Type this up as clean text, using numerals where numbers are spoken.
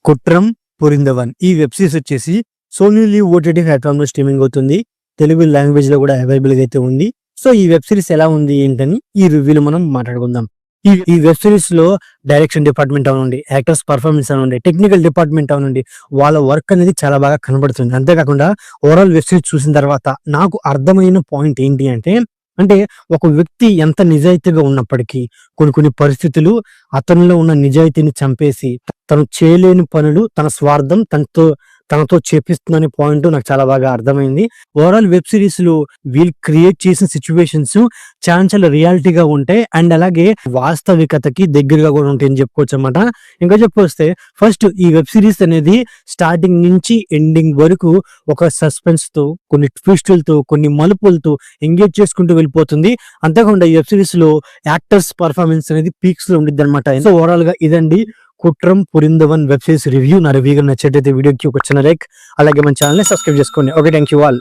కుట్రం పురిందవన్ ఈ web series వచ్చేసి Sony leave OTT platform లో స్ట్రీమింగ్ అవుతుంది. తెలుగు లాంగ్వేజ్ లో కూడా అవైలబుల్ గా అయితే ఉంది. సో ఈ వెబ్ సిరీస్ ఎలా ఉంది ఏంటని ఈ రివ్యూలో మనం మాట్లాడుకుందాం. ఈ వెబ్ సిరీస్ లో డైరెక్షన్ డిపార్ట్మెంట్ అవనండి, యాక్టర్స్ పర్ఫార్మెన్స్ అవనండి, టెక్నికల్ డిపార్ట్మెంట్ అవనండి, వాళ్ళ వర్క్ అనేది చాలా బాగా కనబడుతుంది. అంతేకాకుండా ఓవరాల్ వెబ్ సిరీస్ చూసిన తర్వాత నాకు అర్థమైన పాయింట్ ఏంటి అంటే ఒక వ్యక్తి ఎంత నిజాయితీగా ఉన్నప్పటికీ కొన్ని పరిస్థితులు అతనిలో ఉన్న నిజాయితీని చంపేసి తను చేయలేని పనులు తన స్వార్థం తనతో చేపిస్తుందనే పాయింట్ నాకు చాలా బాగా అర్థమైంది. ఓవరాల్ వెబ్ సిరీస్ లో వీళ్ళు క్రియేట్ చేసిన సిచ్యువేషన్స్ చాలా రియాలిటీగా ఉంటాయి అండ్ అలాగే వాస్తవికతకి దగ్గరగా కూడా ఉంటాయని చెప్పుకోవచ్చు అన్నమాట. ఇంకా చెప్పొస్తే ఫస్ట్ ఈ వెబ్ సిరీస్ అనేది స్టార్టింగ్ నుంచి ఎండింగ్ వరకు ఒక సస్పెన్స్ తో, కొన్ని ట్విస్టులతో, కొన్ని మలుపులతో ఎంగేజ్ చేసుకుంటూ వెళ్ళిపోతుంది. అంతేకాకుండా ఈ వెబ్ సిరీస్ లో యాక్టర్స్ పర్ఫార్మెన్స్ అనేది పీక్స్ లో ఉండిద్ది అనమాట. సో ఓవరాల్ గా ఇదండి Kuttram Purindhavan web series review. నా రివ్యూ నచ్చట్లయితే వీడియోకి ఒక చిన్న లైక్, అలాగే మన ఛానల్ ని సబ్స్క్రైబ్ చేసుకోండి. Okay, thank you all.